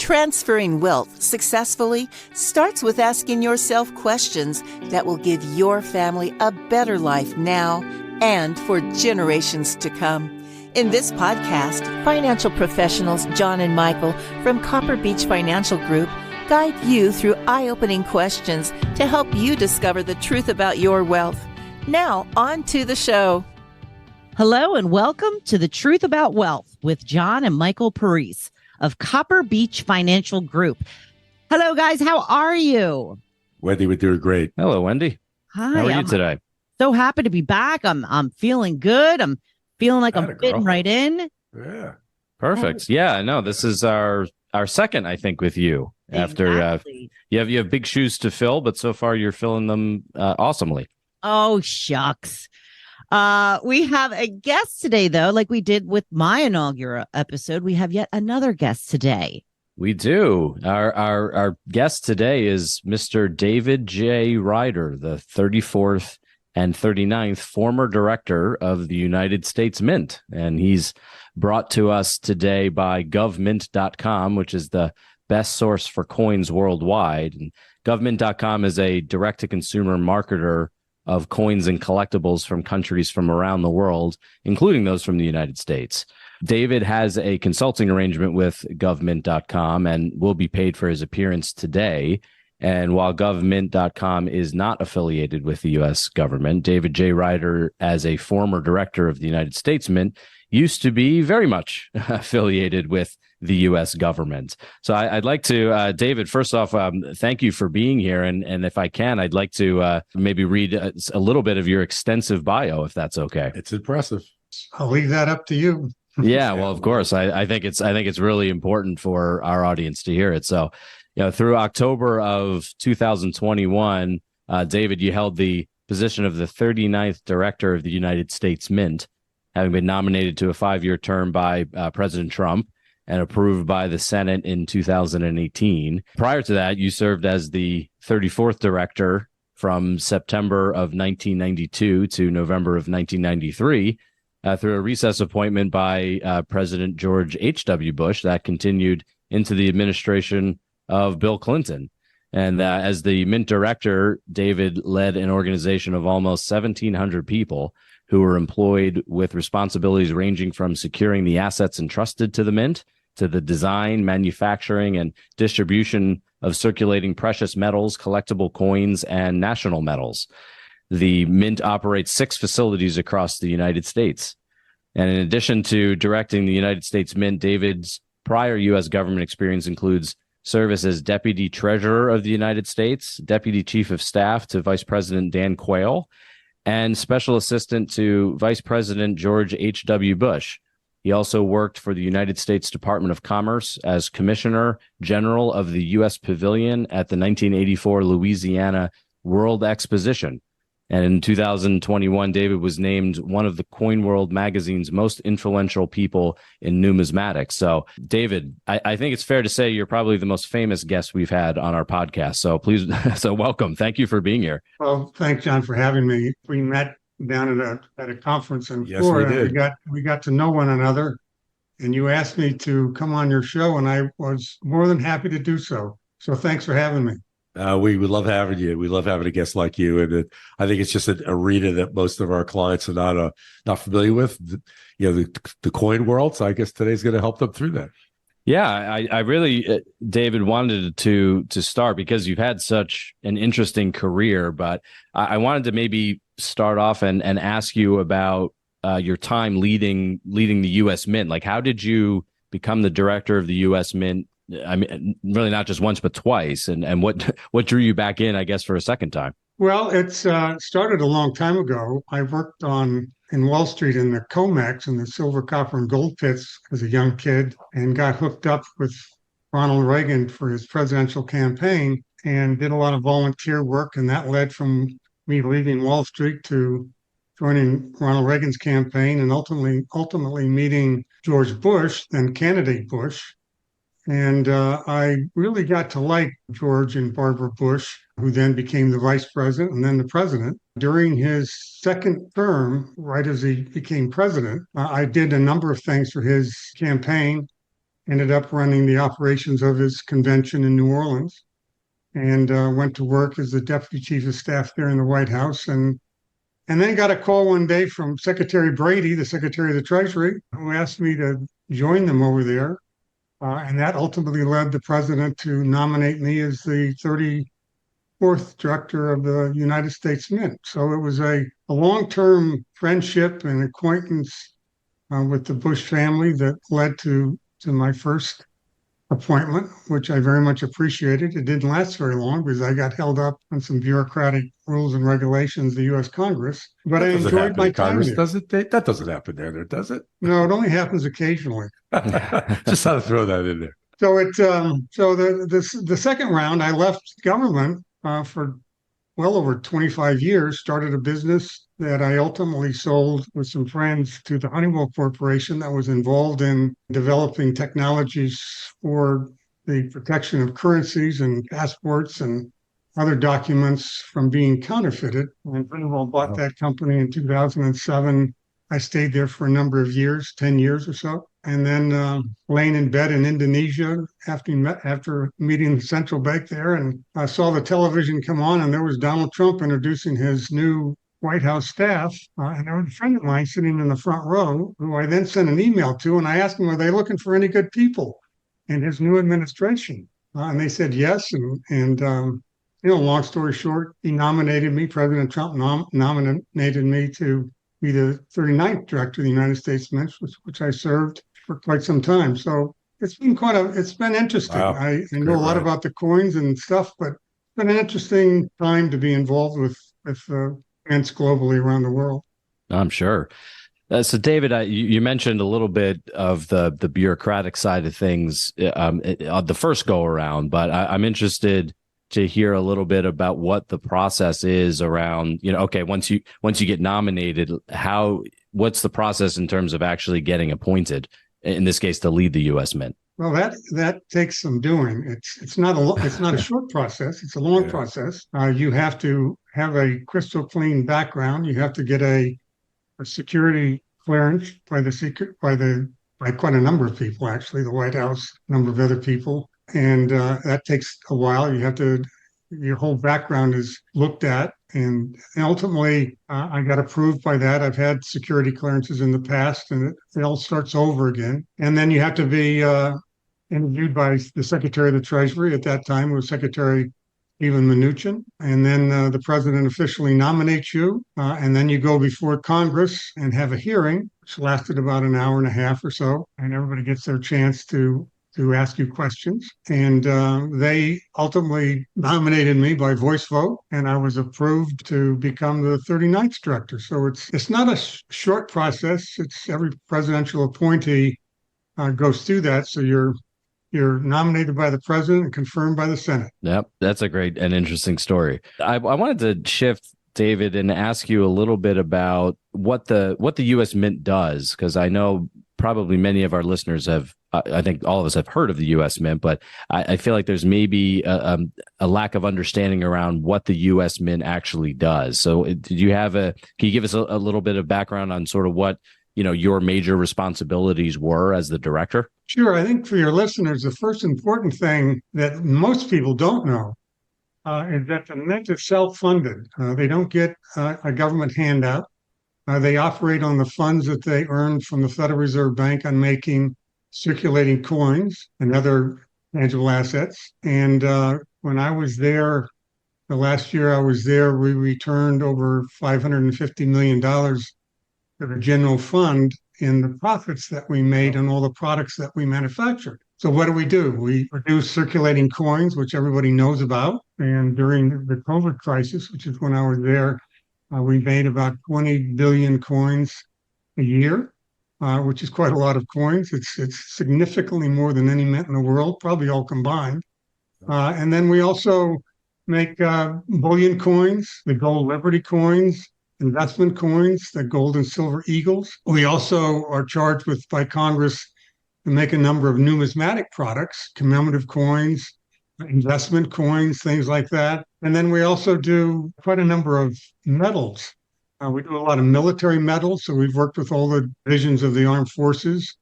Transferring wealth successfully starts with asking yourself questions that will give your family a better life now and for generations to come. In this podcast, financial professionals John and Michael from Copper Beech Financial Group guide you through eye-opening questions to help you discover the truth about your wealth. Now, on to the show. Hello and welcome to The Truth About Wealth with John and Michael Parise of Copper Beech Financial Group. Hello, guys. How are you? Wendy, we're doing great. Hello, Wendy. Hi. How are you today? So happy to be back. I'm feeling good. I'm feeling like I'm fitting right in. Yeah. Perfect. Yeah, no, this is our second, I think, with you. Exactly. After you have big shoes to fill, but so far you're filling them awesomely. Oh, shucks. We have a guest today, though, like we did with my inaugural episode. We have yet another guest today. We do. Our guest today is Mr. David J. Ryder, the 34th and 39th former director of the United States Mint. And he's brought to us today by govmint.com, which is the best source for coins worldwide. And govmint.com is a direct-to-consumer marketer of coins and collectibles from countries from around the world, including those from the United States. David has a consulting arrangement with govmint.com and will be paid for his appearance today. And while govmint.com is not affiliated with the U.S. government, David J. Ryder, as a former director of the United States Mint, used to be very much affiliated with the U.S. government. So I'd like to, David, first off, thank you for being here. And if I can, I'd like to maybe read a little bit of your extensive bio, if that's okay. It's impressive. I'll leave that up to you. Yeah, well, of course. I think it's really important for our audience to hear it. So, through October of 2021, David, you held the position of the 39th director of the United States Mint, having been nominated to a 5-year term by President Trump and approved by the Senate in 2018. Prior to that, you served as the 34th director from September of 1992 to November of 1993 through a recess appointment by President George H.W. Bush that continued into the administration of Bill Clinton. And as the Mint director, David led an organization of almost 1,700 people who were employed with responsibilities ranging from securing the assets entrusted to the Mint to the design, manufacturing, and distribution of circulating precious metals, collectible coins, and national metals. The Mint operates 6 facilities across the United States. And in addition to directing the United States Mint, David's prior U.S. government experience includes service as Deputy Treasurer of the United States, Deputy Chief of Staff to Vice President Dan Quayle, and Special Assistant to Vice President George H.W. Bush. He also worked for the United States Department of Commerce as Commissioner General of the U.S. Pavilion at the 1984 Louisiana World Exposition. And in 2021, David was named one of the Coin World magazine's most influential people in numismatics. So, David, I think it's fair to say you're probably the most famous guest we've had on our podcast. So please, welcome. Thank you for being here. Well, thanks, John, for having me. We met down at a conference in Yes, Florida. we did. We got to know one another, and you asked me to come on your show, and I was more than happy to do so. So thanks for having me. We would love having you. We love having a guest like you. And I think it's just an arena that most of our clients are not familiar with, the coin world. So I guess today's going to help them through that. Yeah, I really, David, wanted to start because you've had such an interesting career, but I wanted to maybe start off and ask you about your time leading the U.S. Mint. Like, how did you become the director of the U.S. Mint? I mean, really not just once, but twice. And what drew you back in, I guess, for a second time? Well, it's started a long time ago. I worked in Wall Street in the COMEX and the silver, copper, and gold pits as a young kid, and got hooked up with Ronald Reagan for his presidential campaign and did a lot of volunteer work. And that led from me leaving Wall Street to joining Ronald Reagan's campaign and ultimately meeting George Bush, then candidate Bush. And I really got to like George and Barbara Bush, who then became the vice president and then the president. During his second term, right as he became president, I did a number of things for his campaign. ended up running the operations of his convention in New Orleans, and went to work as the deputy chief of staff there in the White House. And then got a call one day from Secretary Brady, the Secretary of the Treasury, who asked me to join them over there. And that ultimately led the president to nominate me as the 34th director of the United States Mint. So it was a long-term friendship and acquaintance with the Bush family that led to my first appointment, which I very much appreciated. It didn't last very long because I got held up on some bureaucratic rules and regulations of the U.S. Congress, but I enjoyed my time Congress, there. does it? That doesn't happen there, does it? No, it only happens occasionally. Just how to throw that in there. So the second round, I left government for well over 25 years, started a business that I ultimately sold with some friends to the Honeywell Corporation that was involved in developing technologies for the protection of currencies and passports and other documents from being counterfeited. And Honeywell bought that company in 2007. I stayed there for a number of years, 10 years or so. And then laying in bed in Indonesia after meeting the central bank there, and I saw the television come on, and there was Donald Trump introducing his new White House staff. And there was a friend of mine sitting in the front row who I then sent an email to, and I asked them, are they looking for any good people in his new administration? And they said yes. And long story short, he nominated me, President Trump nominated me to be the 39th director of the United States Mint, which I served for quite some time. So it's been interesting. Wow. I know a lot about the coins and stuff, but it's been an interesting time to be involved with mints globally around the world. I'm sure. So, David, you mentioned a little bit of the bureaucratic side of things on the first go around, but I'm interested to hear a little bit about what the process is around, okay, once you get nominated, what's the process in terms of actually getting appointed, in this case, to lead the U.S. Mint? Well, that takes some doing. It's not a short process. It's a long process. You have to have a crystal clean background. You have to get a security clearance by quite a number of people, actually, the White House, a number of other people. And that takes a while. Your whole background is looked at. And ultimately, I got approved by that. I've had security clearances in the past, and it all starts over again. And then you have to be interviewed by the Secretary of the Treasury. At that time, it was Secretary Stephen Mnuchin. And then the president officially nominates you. And then you go before Congress and have a hearing, which lasted about an hour and a half or so. And everybody gets their chance to ask you questions. And they ultimately nominated me by voice vote, and I was approved to become the 39th director. So it's not a short process. It's every presidential appointee goes through that. So you're nominated by the president and confirmed by the Senate. Yep, that's a great and interesting story. I wanted to shift, David, and ask you a little bit about what the U.S. Mint does, because I know probably many of our listeners I think all of us have heard of the U.S. Mint, but I feel like there's maybe a lack of understanding around what the U.S. Mint actually does. So can you give us a little bit of background on sort of what, your major responsibilities were as the director? Sure. I think for your listeners, the first important thing that most people don't know is that the Mint is self-funded. They don't get a government handout. They operate on the funds that they earn from the Federal Reserve Bank on making circulating coins and other tangible assets. And when I was there, the last year I was there, we returned over $550 million to the general fund in the profits that we made on all the products that we manufactured. So what do? We produce circulating coins, which everybody knows about. And during the COVID crisis, which is when I was there, we made about 20 billion coins a year, which is quite a lot of coins. It's significantly more than any mint in the world, probably all combined. And then we also make bullion coins, the gold Liberty coins, investment coins, the gold and silver eagles. We also are charged by Congress to make a number of numismatic products, commemorative coins, investment coins, things like that. And then we also do quite a number of metals. We do a lot of military metals. So we've worked with all the divisions of the armed forces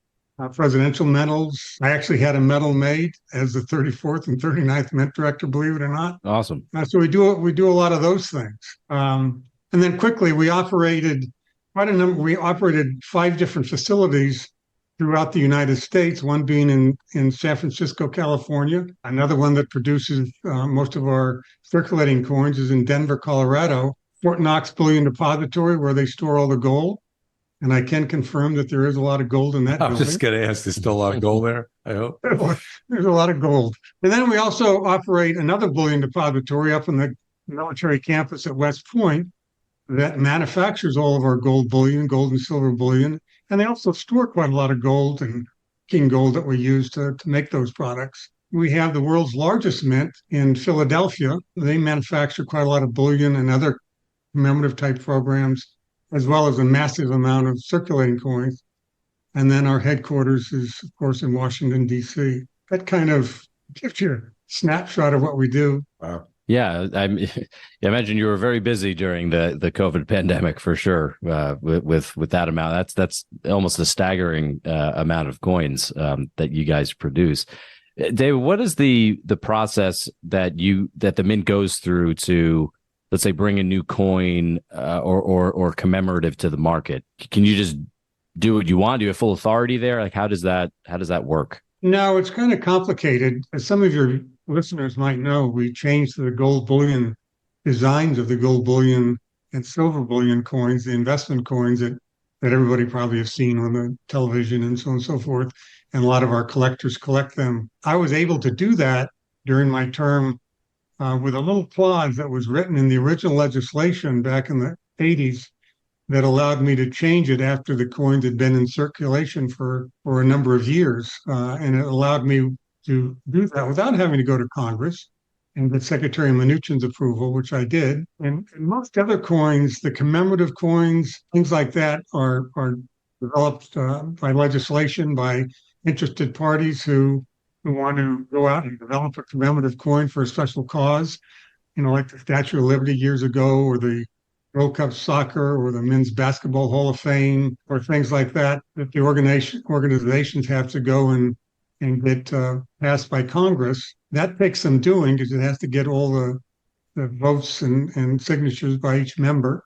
presidential medals. I actually had a medal made as the 34th and 39th Mint Director, believe it or not. Awesome. So we do a lot of those things. And then quickly, we operated quite a number. We operated 5 different facilities throughout the United States, one being in San Francisco, California. Another one that produces most of our circulating coins is in Denver, Colorado, Fort Knox Bullion Depository, where they store all the gold. And I can confirm that there is a lot of gold in that I building. was just going to ask, there's still a lot of gold there, I hope. There's a lot of gold. And then we also operate another bullion depository up in the military campus at West Point that manufactures all of our gold bullion, gold and silver bullion. And they also store quite a lot of gold and king gold that we use to make those products. We have the world's largest mint in Philadelphia. They manufacture quite a lot of bullion and other commemorative type programs, as well as a massive amount of circulating coins. And then our headquarters is, of course, in Washington, D.C. That kind of gives you a snapshot of what we do. Wow. Yeah, I imagine you were very busy during the COVID pandemic for sure. With that amount, that's almost a staggering amount of coins that you guys produce. David, what is the process that the Mint goes through to, let's say, bring a new coin or commemorative to the market? Can you just do what you want? Do you have full authority there? Like, how does that work? No, it's kind of complicated. As some of your listeners might know, we changed the gold bullion designs of the gold bullion and silver bullion coins, the investment coins that everybody probably has seen on the television and so on and so forth. And a lot of our collectors collect them. I was able to do that during my term with a little clause that was written in the original legislation back in the 80s that allowed me to change it after the coins had been in circulation for a number of years. And it allowed me to do that without having to go to Congress and get Secretary Mnuchin's approval, which I did. And most other coins, the commemorative coins, things like that are developed by legislation, by interested parties who want to go out and develop a commemorative coin for a special cause, like the Statue of Liberty years ago, or the World Cup soccer, or the Men's Basketball Hall of Fame, or things like that the organizations have to go and get passed by Congress. That takes some doing because it has to get all the votes and signatures by each member.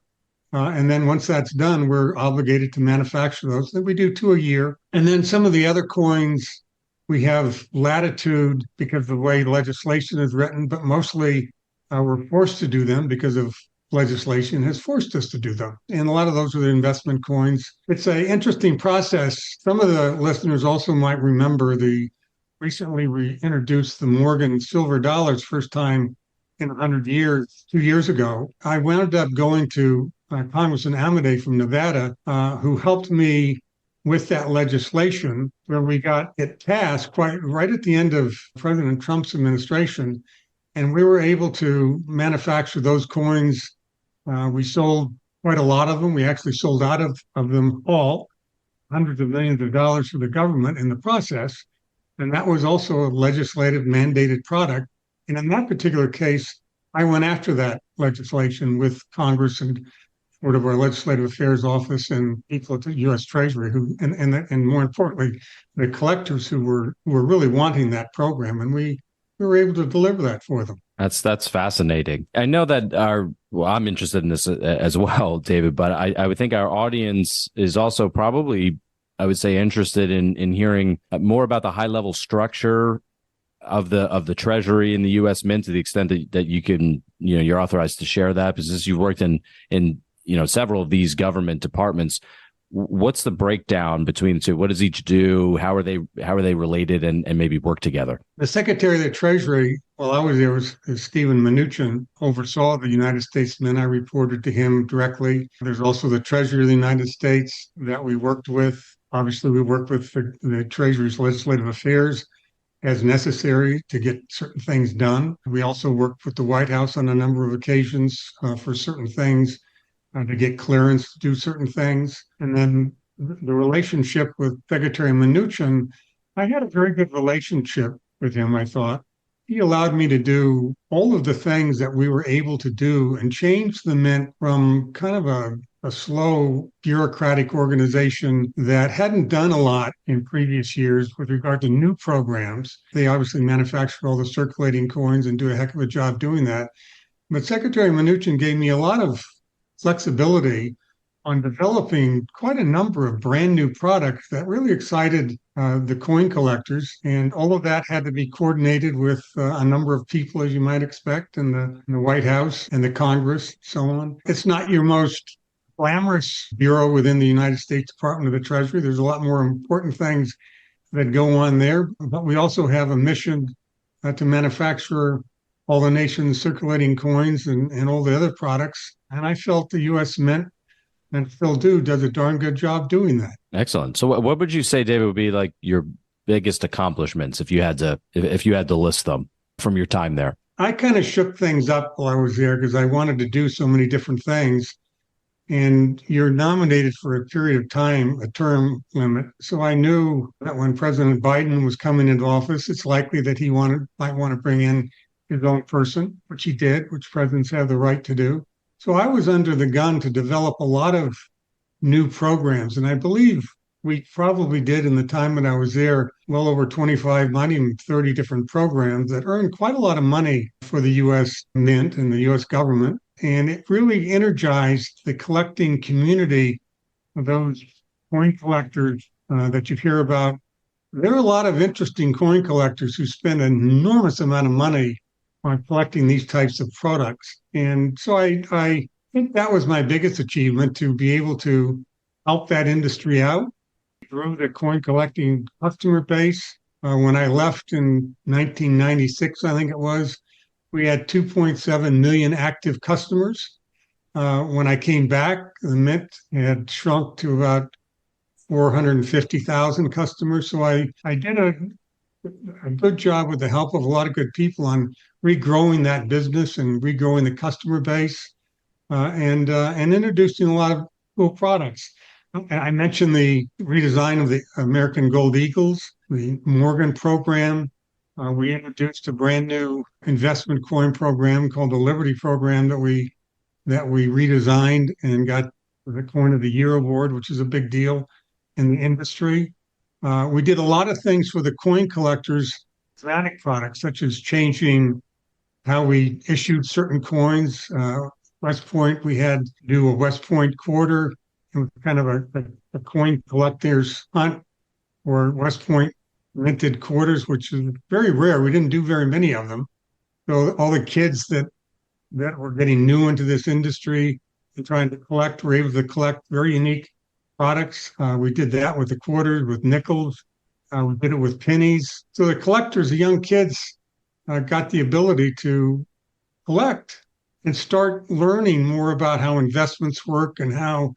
And then once that's done, we're obligated to manufacture those. And we do 2 a year. And then some of the other coins, we have latitude because of the way legislation is written, but mostly we're forced to do them because of legislation has forced us to do them. And a lot of those are the investment coins. It's an interesting process. Some of the listeners also might remember recently we introduced the Morgan silver dollars first time in 100 years, 2 years ago. I wound up going to Congressman Amodei from Nevada, who helped me with that legislation, where we got it passed quite right at the end of President Trump's administration. And we were able to manufacture those coins. We sold quite a lot of them. We actually sold out of them all, hundreds of millions of dollars for the government in the process. And that was also a legislative mandated product. And in that particular case, I went after that legislation with Congress and sort of our Legislative Affairs Office and people at the U.S. Treasury, and more importantly, the collectors who were really wanting that program. And we were able to deliver that for them. That's fascinating. I know that I'm interested in this as well, David, but I would think our audience is also probably, I would say, interested in hearing more about the high level structure of the Treasury in the U.S. Mint, to the extent that you can, you're authorized to share that, because you've worked in several of these government departments. What's the breakdown between the two? What does each do? How are they related and maybe work together? The Secretary of the Treasury, while I was there, was Stephen Mnuchin, oversaw the United States Mint. I reported to him directly. There's also the Treasury of the United States that we worked with. Obviously, we worked with the Treasury's Legislative Affairs as necessary to get certain things done. We also worked with the White House on a number of occasions for certain things, to get clearance to do certain things. And then the relationship with Secretary Mnuchin, I had a very good relationship with him, I thought. He allowed me to do all of the things that we were able to do and change the Mint from kind of a a slow bureaucratic organization that hadn't done a lot in previous years with regard to new programs. They obviously manufacture all the circulating coins and do a heck of a job doing that. But Secretary Mnuchin gave me a lot of flexibility on developing quite a number of brand new products that really excited the coin collectors. And all of that had to be coordinated with a number of people, as you might expect, in the White House and the Congress, so on. It's not your most glamorous bureau within the United States Department of the Treasury. There's a lot more important things that go on there. But we also have a mission to manufacture all the nation's circulating coins and all the other products. And I felt the U.S. Mint, and still does a darn good job doing that. Excellent. So what would you say, David, would be like your biggest accomplishments if you had to list them from your time there? I kind of shook things up while I was there because I wanted to do so many different things. And you're nominated for a period of time, a term limit. So I knew that when President Biden was coming into office, it's likely that he might want to bring in his own person, which he did, which presidents have the right to do. So I was under the gun to develop a lot of new programs. And I believe we probably did in the time that I was there, well over 25, might even 30 different programs that earned quite a lot of money for the U.S. Mint and the U.S. government. And it really energized the collecting community of those coin collectors that you hear about. There are a lot of interesting coin collectors who spend an enormous amount of money on collecting these types of products. And so I think that was my biggest achievement, to be able to help that industry out through the coin collecting customer base. When I left in 1996, I think it was, we had 2.7 million active customers. When I came back, the Mint had shrunk to about 450,000 customers. So I did a good job with the help of a lot of good people on regrowing that business and regrowing the customer base, and introducing a lot of cool products. I mentioned the redesign of the American Gold Eagles, the Morgan program. We introduced a brand new investment coin program called the Liberty program that we redesigned and got the Coin of the Year award, which is a big deal in the industry. We did a lot of things for the coin collectors, thematic products, such as changing how we issued certain coins. West Point, we had to do a West Point quarter. It was kind of a coin collector's hunt for West Point minted quarters, which is very rare. We didn't do very many of them. So all the kids that were getting new into this industry and trying to collect were able to collect very unique products. We did that with the quarters, with nickels. We did it with pennies. So the collectors, the young kids, got the ability to collect and start learning more about how investments work and how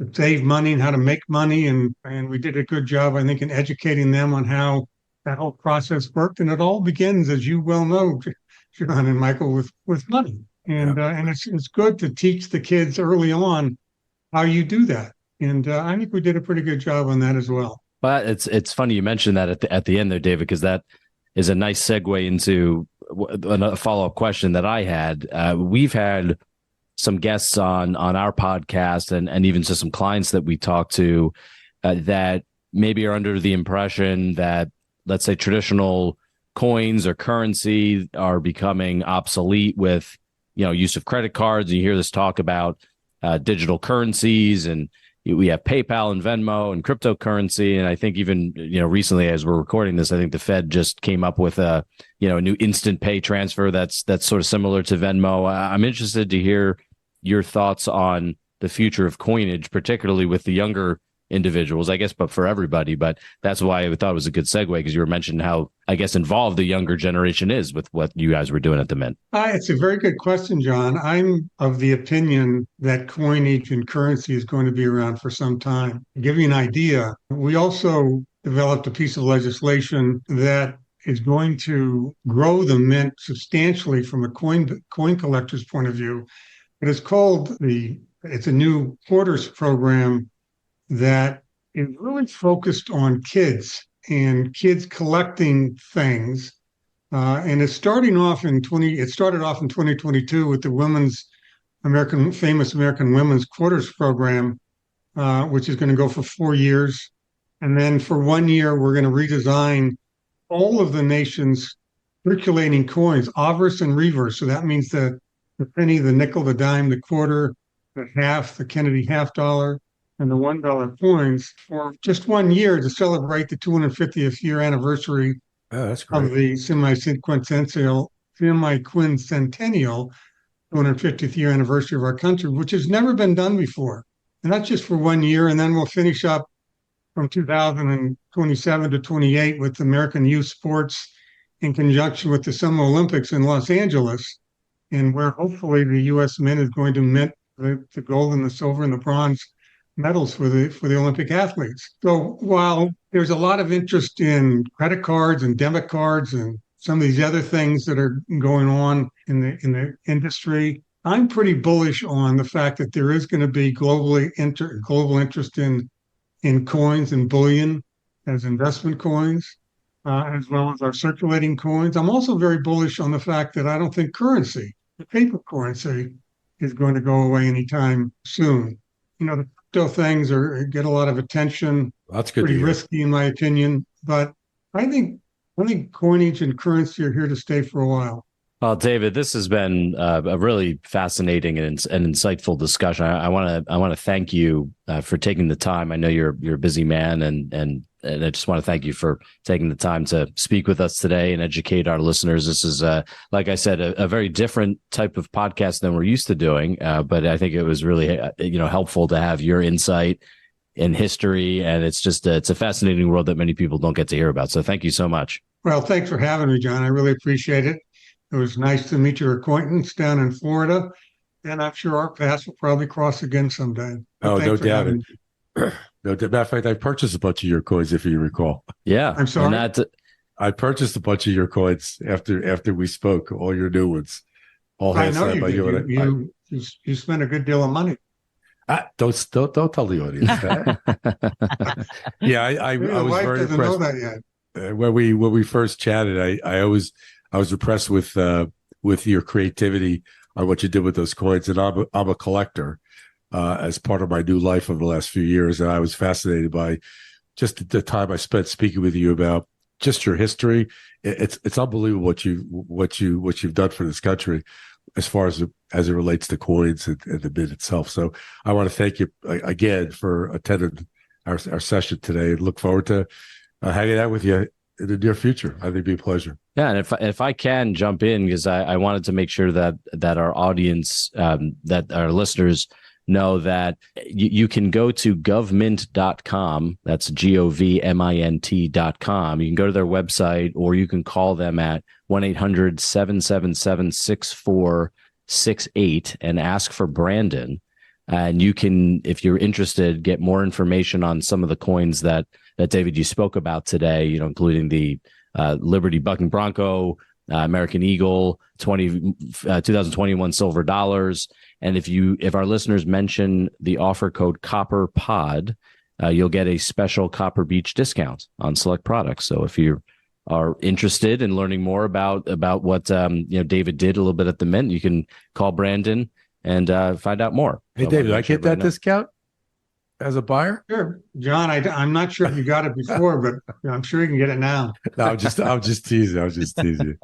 to save money and how to make money. And we did a good job, I think, in educating them on how that whole process worked. And it all begins, as you well know, John and Michael, with money. And it's good to teach the kids early on how you do that. And I think we did a pretty good job on that as well. But it's funny you mentioned that at the end there, David, because that is a nice segue into a follow-up question that I had. We've had some guests on our podcast and even to some clients that we talk to that maybe are under the impression that, let's say, traditional coins or currency are becoming obsolete with, use of credit cards. You hear this talk about digital currencies, and we have PayPal and Venmo and cryptocurrency. And I think even, recently as we're recording this, I think the Fed just came up with a new instant pay transfer that's sort of similar to Venmo. I'm interested to hear your thoughts on the future of coinage, particularly with the younger individuals, I guess, but for everybody. But that's why I thought it was a good segue, because you were mentioning how, I guess, involved the younger generation is with what you guys were doing at the Mint. It's a very good question, John. I'm of the opinion that coinage and currency is going to be around for some time. To give you an idea, we also developed a piece of legislation that is going to grow the Mint substantially from a coin collector's point of view. It is called it's a new quarters program that is really focused on kids and kids collecting things. And it started off in 2022 with the Women's famous American Women's Quarters Program, which is going to go for 4 years. And then for 1 year, we're going to redesign all of the nation's circulating coins, obverse and reverse. So that means the penny, the nickel, the dime, the quarter, the half, the Kennedy half dollar, and the $1 coins for just 1 year to celebrate the 250th year anniversary that's great. of the semi-quincentennial 250th year anniversary of our country, which has never been done before. And that's just for 1 year. And then we'll finish up from 2027 to 28 with American youth sports in conjunction with the Summer Olympics in Los Angeles, and where hopefully the U.S. men is going to mint the gold and the silver and the bronze medals for the Olympic athletes. So while there's a lot of interest in credit cards and debit cards and some of these other things that are going on in the industry, I'm pretty bullish on the fact that there is going to be global interest in coins and bullion as investment coins, as well as our circulating coins. I'm also very bullish on the fact that I don't think currency, the paper currency, is going to go away anytime soon. The crypto things get a lot of attention. That's good. Pretty risky, in my opinion, but I think coinage and currency are here to stay for a while. Well, David, this has been a really fascinating and insightful discussion. I want to thank you for taking the time. I know you're a busy man, and I just want to thank you for taking the time to speak with us today and educate our listeners. This is, like I said, a very different type of podcast than we're used to doing, but I think it was really helpful to have your insight in history, and it's a fascinating world that many people don't get to hear about. So thank you so much. Well, thanks for having me, John. I really appreciate it. It was nice to meet your acquaintance down in Florida, and I'm sure our paths will probably cross again someday. Oh, no doubt. No doubt. Matter of fact, I purchased a bunch of your coins, if you recall. Yeah, I'm sorry. I purchased a bunch of your coins after we spoke. All your new ones. All I know you did. You spent a good deal of money. Don't tell the audience that. Yeah, I was very impressed. Know that yet. When we first chatted, I was impressed with your creativity on what you did with those coins, and I'm a collector as part of my new life over the last few years, and I was fascinated by just the time I spent speaking with you about just your history. It's unbelievable what you've done for this country as far as it relates to coins and the mint itself. So I want to thank you again for attending our session today, and look forward to hanging out with you in the near future. I think it'd be a pleasure. Yeah, and if I can jump in, because I wanted to make sure that our audience, that our listeners know that you can go to govmint.com. That's govmint.com. You can go to their website, or you can call them at 1-800-777-6468 and ask for Brandon. And you can, if you're interested, get more information on some of the coins that David, you spoke about today, including the Liberty Bucking Bronco, American Eagle, 2021 silver dollars. And if our listeners mention the offer code COPPERPOD, you'll get a special Copper Beech discount on select products. So if you are interested in learning more about what David did a little bit at the Mint, you can call Brandon and find out more. Hey, David, I get that discount as a buyer? Sure, John. I'm not sure if you got it before, but I'm sure you can get it now. No, I'm just teasing.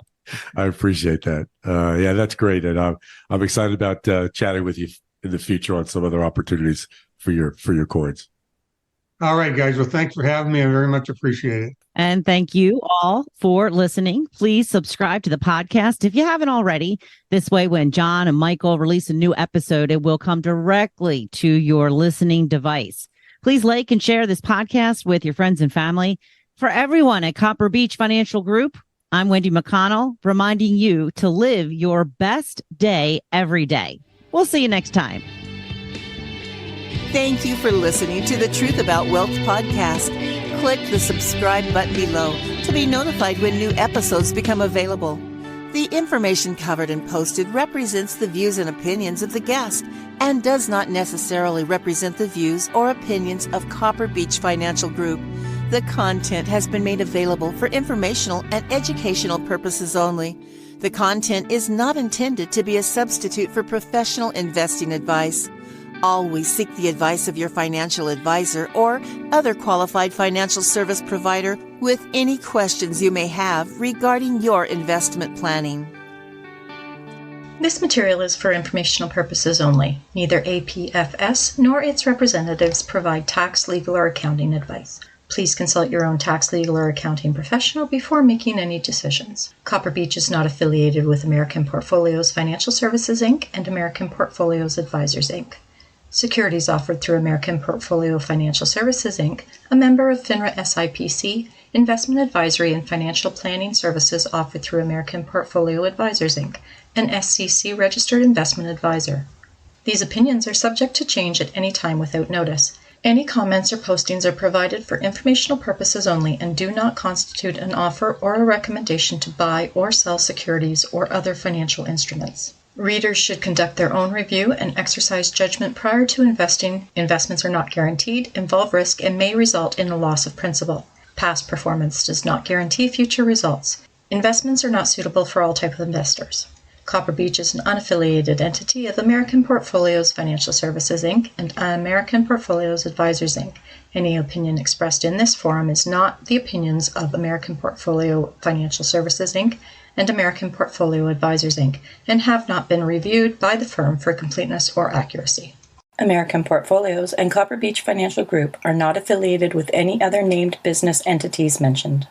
I appreciate that. Yeah, that's great, and I'm excited about chatting with you in the future on some other opportunities for your coins. All right, guys. Well, thanks for having me. I very much appreciate it. And thank you all for listening. Please subscribe to the podcast if you haven't already. This way, when John and Michael release a new episode, it will come directly to your listening device. Please like and share this podcast with your friends and family. For everyone at Copper Beech Financial Group, I'm Wendy McConnell, reminding you to live your best day every day. We'll see you next time. Thank you for listening to the Truth About Wealth podcast. Click the subscribe button below to be notified when new episodes become available. The information covered and posted represents the views and opinions of the guest and does not necessarily represent the views or opinions of Copper Beech Financial Group. The content has been made available for informational and educational purposes only. The content is not intended to be a substitute for professional investing advice. Always seek the advice of your financial advisor or other qualified financial service provider with any questions you may have regarding your investment planning. This material is for informational purposes only. Neither APFS nor its representatives provide tax, legal, or accounting advice. Please consult your own tax, legal, or accounting professional before making any decisions. Copper Beech is not affiliated with American Portfolios Financial Services, Inc. and American Portfolios Advisors, Inc. Securities offered through American Portfolio Financial Services, Inc., a member of FINRA SIPC, investment advisory and financial planning services offered through American Portfolio Advisors, Inc., an SCC registered investment advisor. These opinions are subject to change at any time without notice. Any comments or postings are provided for informational purposes only and do not constitute an offer or a recommendation to buy or sell securities or other financial instruments. Readers should conduct their own review and exercise judgment prior to investing. Investments are not guaranteed, involve risk, and may result in a loss of principal. Past performance does not guarantee future results. Investments are not suitable for all types of investors. Copper Beech is an unaffiliated entity of American Portfolios Financial Services, Inc. and American Portfolios Advisors, Inc. Any opinion expressed in this forum is not the opinions of American Portfolio Financial Services, Inc. and American Portfolio Advisors, Inc., and have not been reviewed by the firm for completeness or accuracy. American Portfolios and Copper Beech Financial Group are not affiliated with any other named business entities mentioned.